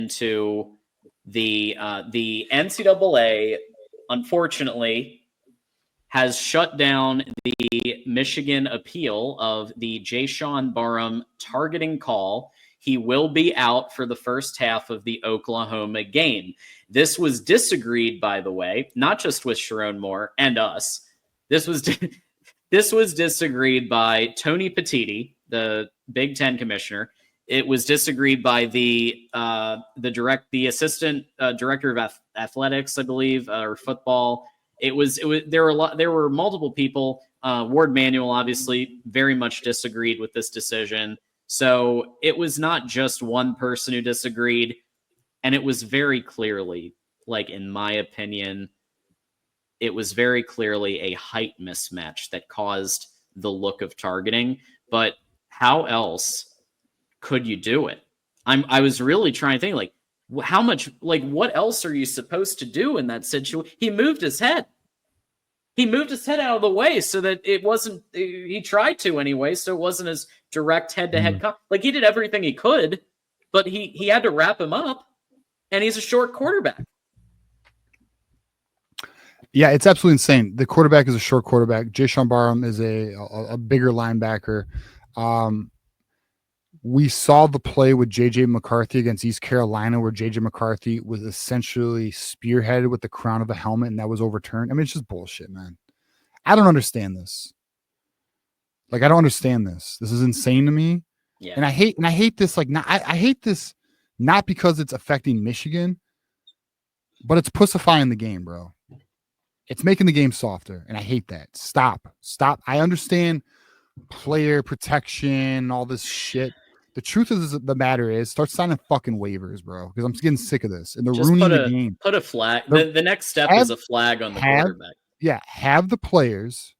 into the NCAA, unfortunately, has shut down the Michigan appeal of the Jayshon Barham targeting call. He will be out for the first half of the Oklahoma game. This was disagreed, by the way, not just with Sharon Moore and us. This was disagreed by Tony Petitti, the Big Ten commissioner. It was disagreed by the assistant director of athletics, I believe, or football. There were multiple people. Ward Manuel obviously very much disagreed with this decision. So it was not just one person who disagreed, and it was very clearly, like in my opinion, it was very clearly a height mismatch that caused the look of targeting. But how else could you do it? I was really trying to think, like, how much, like, what else are you supposed to do in that situation? He moved his head. He moved his head out of the way so that it wasn't, he tried to anyway, so it wasn't as direct head-to-head. Like, he did everything he could, but he had to wrap him up, and he's a short quarterback. Yeah, it's absolutely insane. The quarterback is a short quarterback. Jayshon Barham is a bigger linebacker. We saw the play with J.J. McCarthy against East Carolina where J.J. McCarthy was essentially spearheaded with the crown of the helmet, and that was overturned. I mean, it's just bullshit, man. I don't understand this. Like, I don't understand this. This is insane to me. Yeah. And I hate this. Like, I hate this not because it's affecting Michigan, but it's pussifying the game, bro. It's making the game softer, and I hate that. Stop. I understand player protection, all this shit. The truth of the matter is, start signing fucking waivers, bro, because I'm getting sick of this. And they're ruining the game. Put a flag. The next step is a flag on the quarterback. Yeah, have the players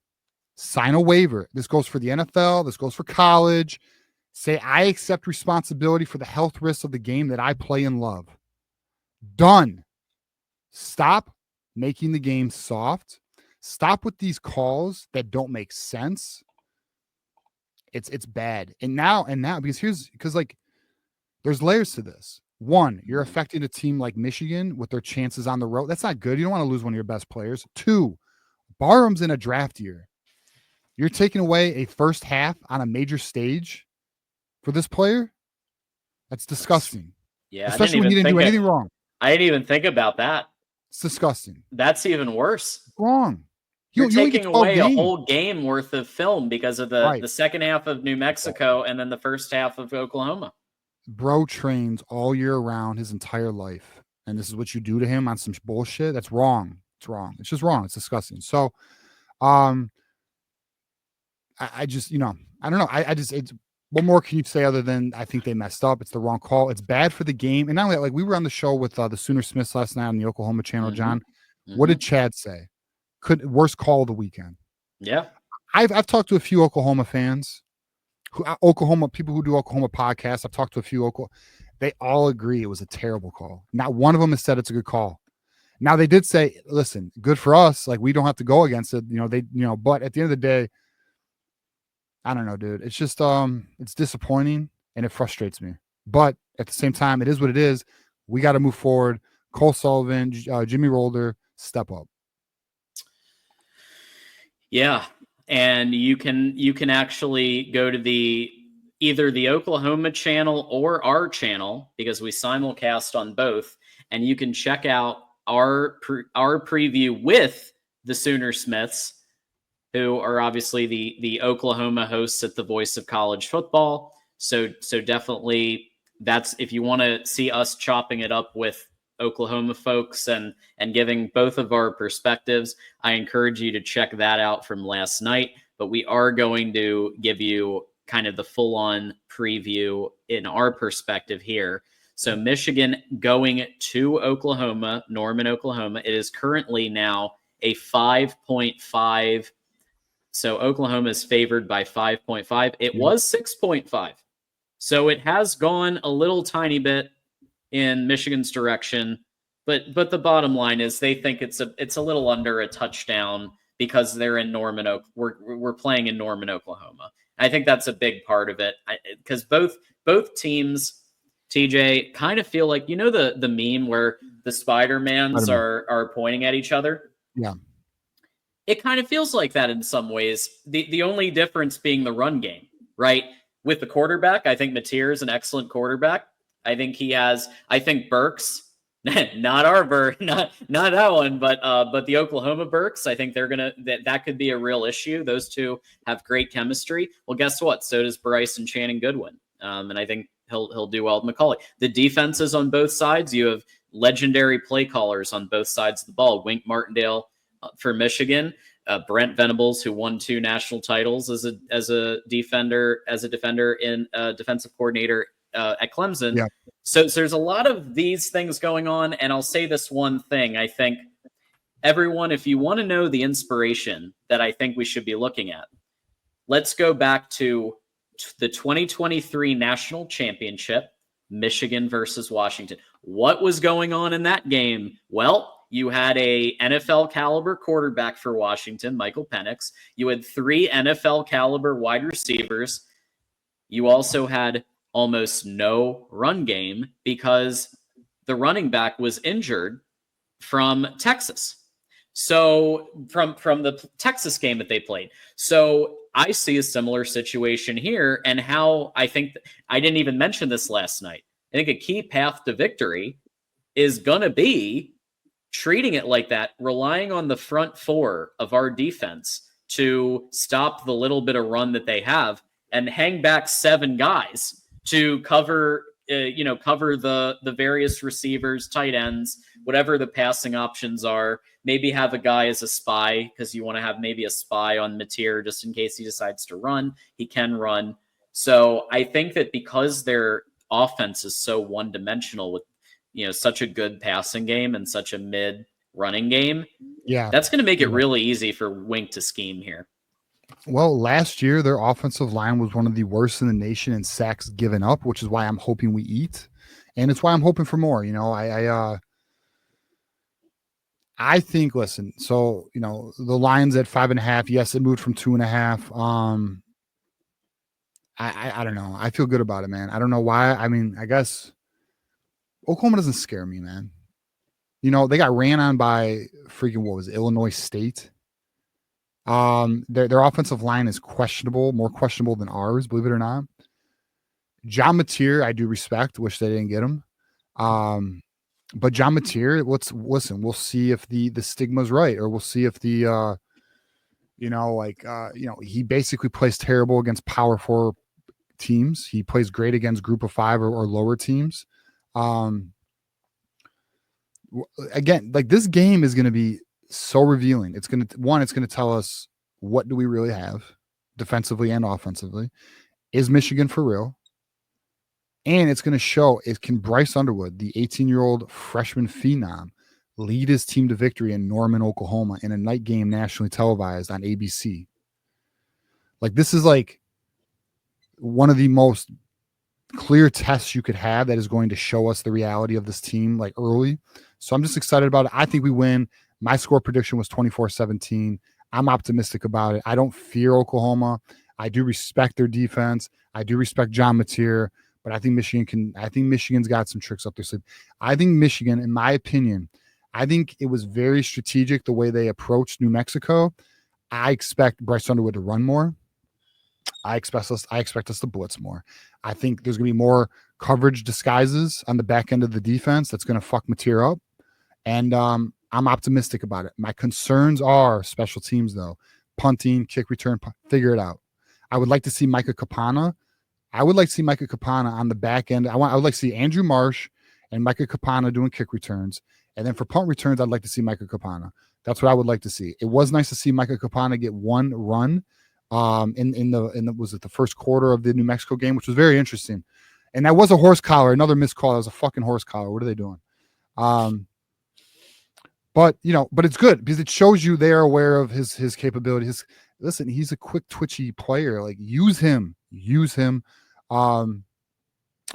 sign a waiver. This goes for the NFL. This goes for college. Say, I accept responsibility for the health risks of the game that I play and love. Done. Stop making the game soft. Stop with these calls that don't make sense. It's bad. And now, because like there's layers to this. One, you're affecting a team like Michigan with their chances on the road. That's not good. You don't want to lose one of your best players. Two, Barham's in a draft year. You're taking away a first half on a major stage for this player. That's disgusting. Yeah, especially when he didn't do anything wrong. I didn't even think about that. It's disgusting. That's even worse. Wrong. You're taking away a whole game worth of film because of the second half of New Mexico and then the first half of Oklahoma. Bro trains all year round his entire life, and this is what you do to him on some bullshit. That's wrong. It's wrong. It's just wrong. It's disgusting. So, I just, I don't know. It's what more can you say other than I think they messed up? It's the wrong call. It's bad for the game. And not only that, like we were on the show with the Sooner Smiths last night on the Oklahoma channel, John. What did Chad say? Worst call of the weekend. Yeah. I've talked to a few Oklahoma fans, people who do Oklahoma podcasts. I've talked to a few they all agree it was a terrible call. Not one of them has said it's a good call. Now they did say, listen, good for us. Like we don't have to go against it. But at the end of the day, I don't know, dude. It's just, it's disappointing and it frustrates me. But at the same time, it is what it is. We got to move forward. Cole Sullivan, Jimmy Rolder, step up. Yeah, and you can actually go to either the Oklahoma channel or our channel because we simulcast on both, and you can check out our preview with the Sooner Smiths, who are obviously the Oklahoma hosts at the Voice of College Football. So definitely that's if you want to see us chopping it up with Oklahoma folks and giving both of our perspectives, I encourage you to check that out from last night. But we are going to give you kind of the full-on preview in our perspective here. So Michigan going to Oklahoma, Norman, Oklahoma. It is currently now a 5.5. So Oklahoma is favored by 5.5. It was 6.5. So it has gone a little tiny bit in Michigan's direction, but the bottom line is they think it's a little under a touchdown because they're in Norman. We're playing in Norman, Oklahoma. I think that's a big part of it because both teams TJ, kind of feel like, the meme where the Spider-Mans Spider-Man. are pointing at each other? Yeah. It kind of feels like that in some ways. The only difference being the run game, right? With the quarterback, I think Mateer is an excellent quarterback. I think Burks, not our Burks, not that one, but the Oklahoma Burks. I think that could be a real issue. Those two have great chemistry. Well, guess what? So does Bryce and Channing Goodwin, and I think he'll do well with McCauley. The defenses on both sides, you have legendary play callers on both sides of the ball. Wink Martindale for Michigan, Brent Venables, who won 2 national titles as a defender in defensive coordinator at Clemson. Yeah. So there's a lot of these things going on, and I'll say this one thing. I think everyone, if you want to know the inspiration that I think we should be looking at, let's go back to the 2023 national championship, Michigan versus Washington. What was going on in that game? Well, you had a NFL caliber quarterback for Washington, Michael Penix. You had 3 NFL caliber wide receivers. You also had almost no run game because the running back was injured from Texas. So from the Texas game that they played. So I see a similar situation here, and how I think I didn't even mention this last night. I think a key path to victory is going to be treating it like that, relying on the front 4 of our defense to stop the little bit of run that they have and hang back 7 guys to cover the various receivers, tight ends, whatever the passing options are. Maybe have a guy as a spy, because you want to have maybe a spy on Mateer just in case he decides to run. He can run. So I think that because their offense is so one-dimensional with such a good passing game and such a mid running game, that's going to make it really easy for Wink to scheme here. Well, last year their offensive line was one of the worst in the nation in sacks given up, which is why I'm hoping we eat, and it's why I'm hoping for more. I think. Listen, so the line's at 5.5. Yes, it moved from 2.5. I don't know. I feel good about it, man. I don't know why. I mean, I guess Oklahoma doesn't scare me, man. They got ran on by freaking, what was it, Illinois State. Their offensive line is questionable, more questionable than ours, believe it or not. John Mateer, I do respect. Wish they didn't get him. But John Mateer, listen. We'll see if the stigma's right, or we'll see if the he basically plays terrible against Power 4 teams. He plays great against Group of 5 or lower teams. Again, like, this game is going to be so revealing. It's going to tell us, what do we really have defensively and offensively? Is Michigan for real? And it's going to show, can Bryce Underwood, the 18-year-old freshman phenom, lead his team to victory in Norman, Oklahoma, in a night game nationally televised on ABC? Like, this is like one of the most clear tests you could have that is going to show us the reality of this team, like, early. So I'm just excited about it. I think we win. My score prediction was 24-17. I'm optimistic about it. I don't fear Oklahoma. I do respect their defense. I do respect John Mateer, but I think Michigan's got some tricks up their sleeve. I think Michigan, in my opinion, I think it was very strategic the way they approached New Mexico. I expect Bryce Underwood to run more. I expect us to blitz more. I think there's going to be more coverage disguises on the back end of the defense that's going to fuck Mateer up. And I'm optimistic about it. My concerns are special teams, though. Punting, kick return, figure it out. I would like to see Micah Kapana. On the back end. I would like to see Andrew Marsh and Micah Kapana doing kick returns. And then for punt returns, I'd like to see Micah Kapana. That's what I would like to see. It was nice to see Micah Kapana get one run in the first quarter of the New Mexico game, which was very interesting. And that was a horse collar, another missed call. That was a fucking horse collar. What are they doing? But it's good because it shows you they are aware of his capabilities. Listen, he's a quick, twitchy player. Like, use him. So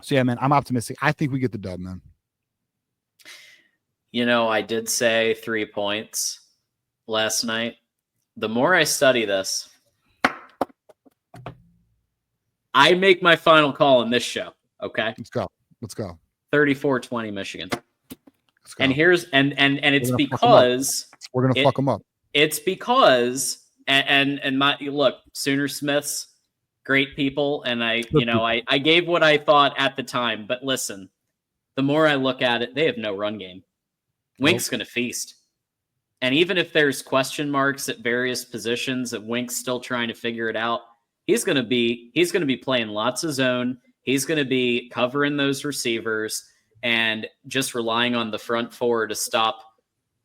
yeah, man, I'm optimistic. I think we get the dub, man. I did say 3 points last night. The more I study this, I make my final call in this show. Okay, let's go. Let's go. 34-20 Michigan. Let's go. And here's and it's We're gonna because we're gonna fuck them up. It's because and my look, Sooner Smiths, great people, and I gave what I thought at the time, but listen, the more I look at it, they have no run game. Wink's going to feast. And even if there's question marks at various positions that Wink's still trying to figure it out, he's going to be playing lots of zone. He's going to be covering those receivers and just relying on the front four to stop,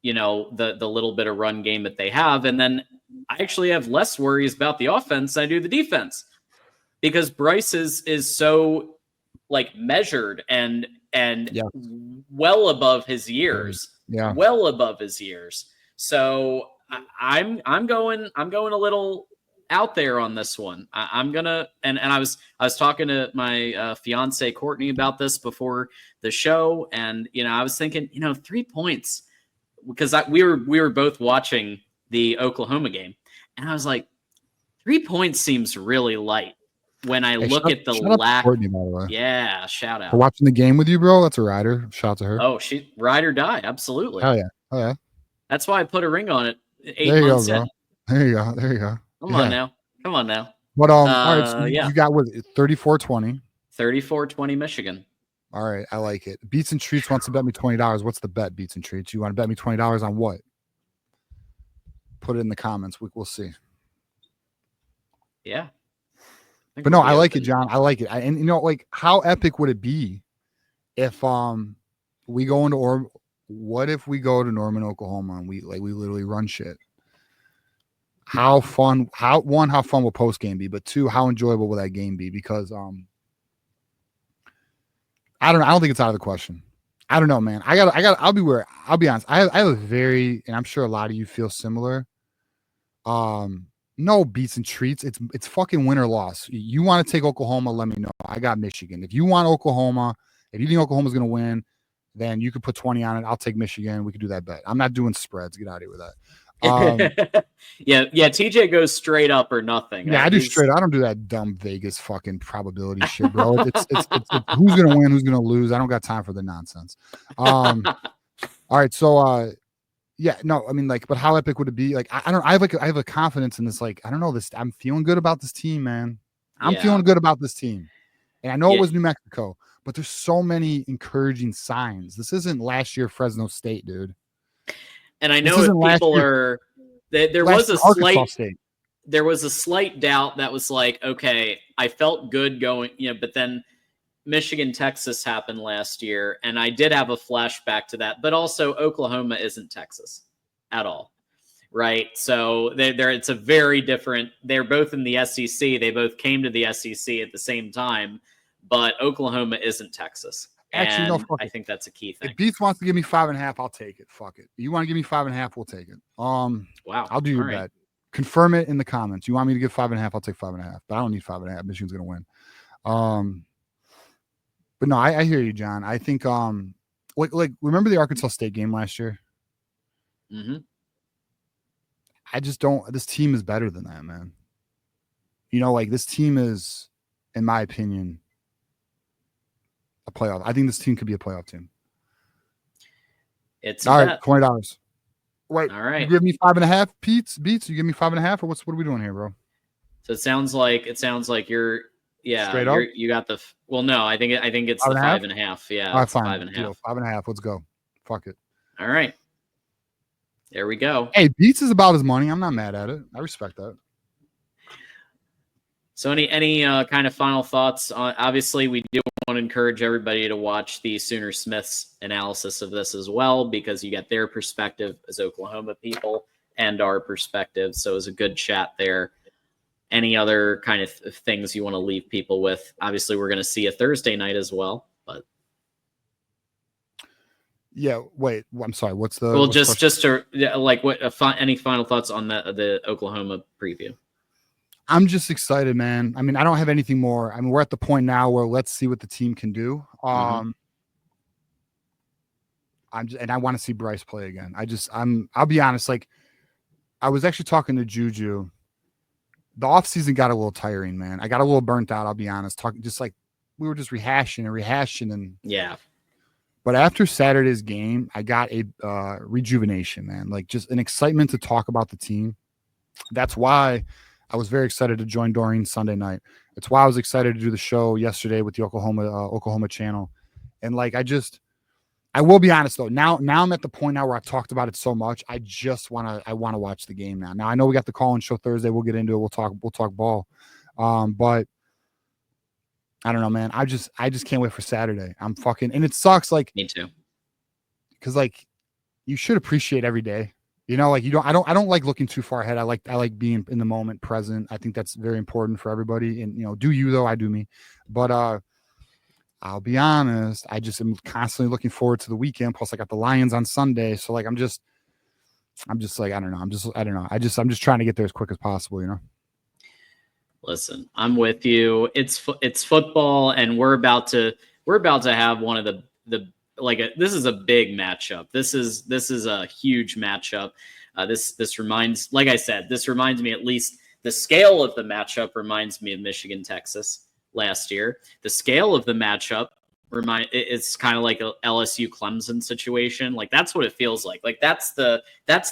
the little bit of run game that they have. And then I actually have less worries about the offense than I do the defense, because Bryce is so measured and well above his years. Yeah. Well above his years. So I'm going a little out there on this one. I'm gonna and I was talking to my fiance Courtney about this before the show, and I was thinking 3 points, because we were both watching the Oklahoma game, and I was like, 3 points seems really light when I look at the lack. Courtney, by the way. Yeah, shout out for watching the game with you, bro. That's a rider. Shout out to her. Oh, she ride or die, absolutely. Oh yeah. That's why I put a ring on it 8 there you months go, bro. in. There you go. Come on now. But all right, so you got what, 34-20. 34-20 Michigan. All right, I like it. Beats and Treats wants to bet me $20. What's the bet, Beats and Treats? You want to bet me $20 on what? Put it in the comments. We'll see. Yeah. But no, I like it, John. I like it. And how epic would it be if we go into what if we go to Norman, Oklahoma, and we literally run shit? How fun will post game be? But two, how enjoyable will that game be? Because I don't think it's out of the question. I don't know, man. I'll be honest. I have a very, and I'm sure a lot of you feel similar. No Beats and Treats. It's fucking win or loss. You want to take Oklahoma? Let me know. I got Michigan. If you want Oklahoma, if you think Oklahoma's going to win, then you could put 20 on it. I'll take Michigan. We could do that bet. I'm not doing spreads. Get out of here with that. Yeah. TJ goes straight up or nothing. Yeah, I do straight. I don't do that dumb Vegas fucking probability shit, bro. It's who's gonna win, who's gonna lose. I don't got time for the nonsense. All right, so yeah, no, I mean, but how epic would it be? I have a confidence in this. I don't know this. I'm feeling good about this team, man. I'm feeling good about this team, and I know it was New Mexico, but there's so many encouraging signs. This isn't last year Fresno State, dude. And I know people are there was a slight doubt that was okay, I felt good going, but then Michigan, Texas happened last year, and I did have a flashback to that. But also Oklahoma isn't Texas at all. Right? So it's a very different, they're both in the SEC. They both came to the SEC at the same time, but Oklahoma isn't Texas. Actually, no, I think that's a key thing. If Beats wants to give me 5.5, I'll take it. Fuck it. You want to give me 5.5, we'll take it. Wow. I'll do your bet. Confirm it in the comments. You want me to give 5.5, I'll take 5.5. But I don't need 5.5. Michigan's gonna win. But no, I hear you, John. I think remember the Arkansas State game last year? Mm-hmm. I just don't. This team is better than that, man. This team is, in my opinion, a playoff. I think this team could be a playoff team. It's all right. $20. Wait. All right. You give me 5.5, Beats. You give me 5.5, or what are we doing here, bro? So it sounds like you're straight up. You got the no. I think it's the 5.5. Yeah. All right, fine. 5.5. 5.5. Let's go. Fuck it. All right. There we go. Hey, Beats is about his money. I'm not mad at it. I respect that. So any kind of final thoughts on? Obviously, we do want to encourage everybody to watch the Sooner Smith's analysis of this as well, because you get their perspective as Oklahoma people and our perspective. So it was a good chat there. Any other kind of things you want to leave people with? Obviously, we're going to see a Thursday night as well. But yeah, wait. I'm sorry. What's the? Well, just to any final thoughts on the Oklahoma preview? I'm just excited, man. I mean, I don't have anything more. I mean, we're at the point now where let's see what the team can do. I want to see Bryce play again. I'll be honest. I was actually talking to Juju. The offseason got a little tiring, man. I got a little burnt out. I'll be honest. we were just rehashing and Yeah. But after Saturday's game, I got a rejuvenation, man. Like just an excitement to talk about the team. That's why I was very excited to join Doreen Sunday night. It's why I was excited to do the show yesterday with the Oklahoma channel. And like I will be honest though. Now I'm at the point now where I've talked about it so much. I want to watch the game now. Now I know we got the call-in show Thursday. We'll get into it. We'll talk ball. But I don't know, man. I just can't wait for Saturday. I'm fucking, and it sucks. Like, me too. Because like, you should appreciate every day. You know, like I don't like looking too far ahead. I like being in the moment, present. I think that's very important for everybody. And do you though? I do me. But I'll be honest. I just am constantly looking forward to the weekend. Plus, I got the Lions on Sunday, so like I'm just like I don't know. I'm just trying to get there as quick as possible. Listen, I'm with you. It's football, and we're about to have one of the this is a big matchup. This is a huge matchup. This reminds, like I said, this reminds me, at least the scale of the matchup reminds me of Michigan Texas last year. The scale of the matchup it's kind of like a LSU Clemson situation. Like that's what it feels like. Like that's the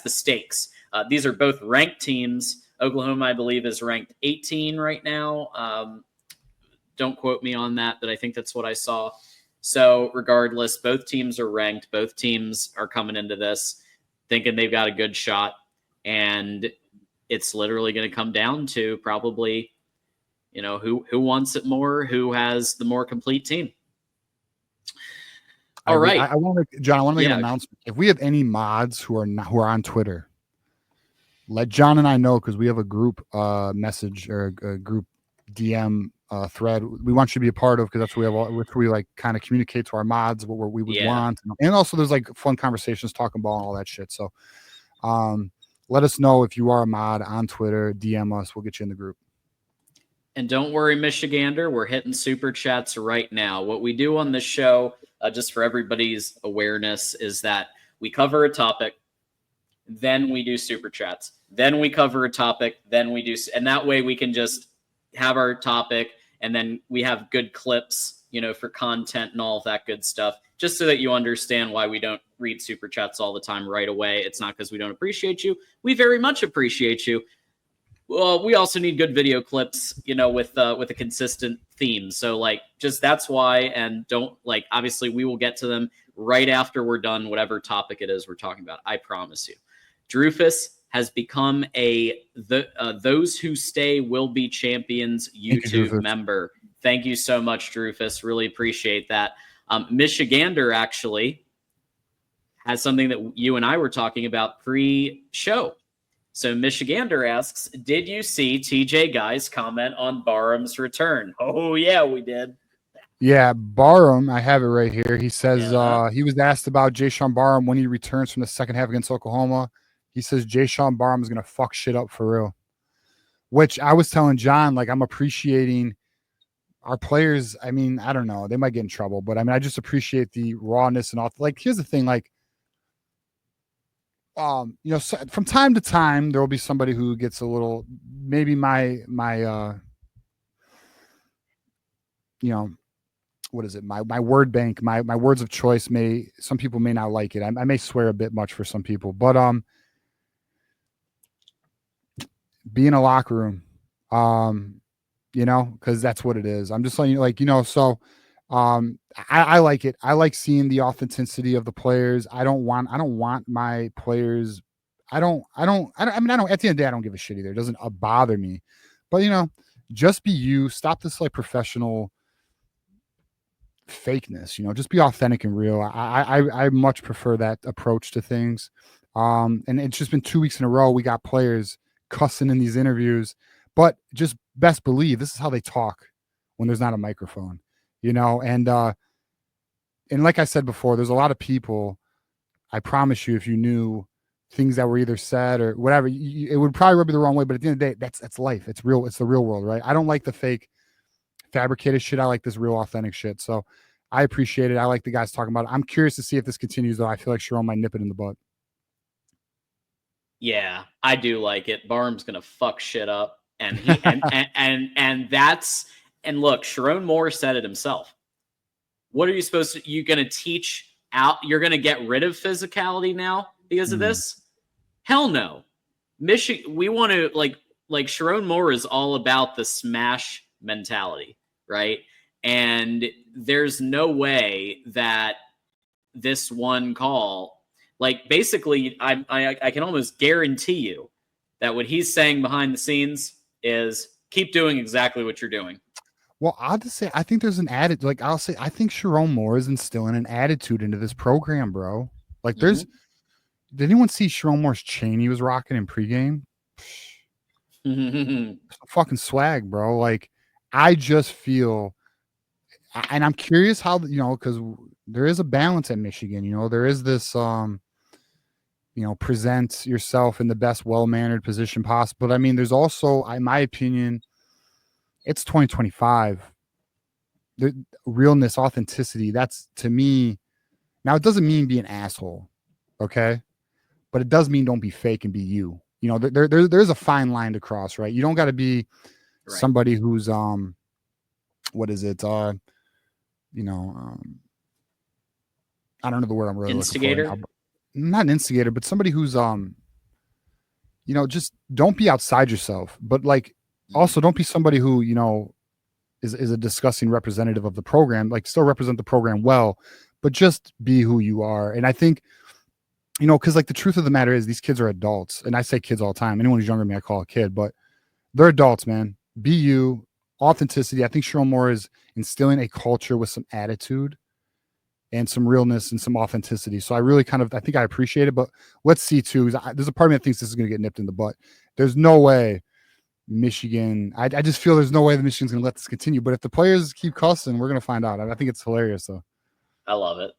stakes. These are both ranked teams. Oklahoma, I believe, is ranked 18 right now. Don't quote me on that, but I think that's what I saw. So regardless, both teams are ranked. Both teams are coming into this thinking they've got a good shot. And it's literally going to come down to probably, who wants it more, who has the more complete team. All right. I want to make an announcement. If we have any mods who are on Twitter, let John and I know, because we have a group message or a group DM thread we want you to be a part of, because that's where we like kind of communicate to our mods what we would want, and also there's like fun conversations, talking ball and all that shit. So let us know if you are a mod on Twitter. DM us, we'll get you in the group. And don't worry, Michigander, we're hitting super chats right now. What we do on this show, just for everybody's awareness, is that we cover a topic, then we do super chats, then we cover a topic, then we do, and that way we can just have our topic, and then we have good clips, for content and all of that good stuff, just so that you understand why we don't read super chats all the time right away. It's not because we don't appreciate you. We very much appreciate you. Well, we also need good video clips, with a consistent theme. So like, just that's why, and don't like, obviously we will get to them right after we're done, whatever topic it is we're talking about. I promise you. Drufus has become Those Who Stay Will Be Champions YouTube member. Thank you so much, Drufus. Really appreciate that. Michigander actually has something that you and I were talking about pre-show. So Michigander asks, did you see TJ Guy's comment on Barham's return? Oh, yeah, we did. Yeah, Barham, I have it right here. He says he was asked about Jayshon Barham when he returns from the second half against Oklahoma. He says Jayshon Barham is going to fuck shit up for real. Which I was telling John, like, I'm appreciating our players. I mean, I don't know. They might get in trouble, but I mean, I just appreciate the rawness and all. Like, here's the thing, like, so from time to time, there will be somebody who gets a little, maybe my what is it? My word bank, my words of choice some people may not like it. I may swear a bit much for some people, but be in a locker room, because that's what it is. I'm just letting you, like, so I like it. I like seeing the authenticity of the players. I don't want my players. I mean, at the end of the day, I don't give a shit either. It doesn't bother me, but just be you. Stop this like professional fakeness, just be authentic and real. I much prefer that approach to things. And it's just been 2 weeks in a row we got players cussing in these interviews, but just best believe this is how they talk when there's not a microphone, and like I said before, there's a lot of people, I promise you, if you knew things that were either said or whatever, it would probably rub you the wrong way, but at the end of the day, that's life. It's real. It's the real world, right? I don't like the fake fabricated shit. I like this real authentic shit. So I appreciate it. I like the guys talking about it. I'm curious to see if this continues, though. I feel like Sharon might nip it in the butt. Yeah, I do like it. Barham's gonna fuck shit up, and he and that's And look, Sharon Moore said it himself. What are you supposed to? You're going to teach out? You're going to get rid of physicality now because of this? Hell no. Michigan. We want to like Sharon Moore is all about the smash mentality, right? And there's no way that this one call, like basically, I can almost guarantee you that what he's saying behind the scenes is keep doing exactly what you're doing. Well, I'll just say I think there's an attitude. Like I'll say, I think Sharon Moore is instilling an attitude into this program, bro. Like there's. Did anyone see Sharon Moore's chain he was rocking in pregame? Fucking swag, bro. Like I just feel, and I'm curious how because there is a balance at Michigan. There is this present yourself in the best well-mannered position possible. But I mean, there's also, in my opinion, it's 2025. The realness, authenticity, that's to me. Now it doesn't mean be an asshole, okay? But it does mean don't be fake and be you. There's a fine line to cross, right? You don't got to be somebody who's what is it? I don't know the word I'm really instigator. looking for. Not an instigator, but somebody who's just don't be outside yourself. But like also don't be somebody who, is a disgusting representative of the program. Like still represent the program well, but just be who you are. And I think because like the truth of the matter is these kids are adults, and I say kids all the time. Anyone who's younger than me, I call a kid, but they're adults, man. Be you, authenticity. I think Sharon Moore is instilling a culture with some attitude and some realness and some authenticity. So I really I think I appreciate it, but let's see too. There's a part of me that thinks this is going to get nipped in the butt. There's no way Michigan, I just feel there's no way that Michigan's going to let this continue, but if the players keep cussing, we're going to find out. I think it's hilarious though. I love it.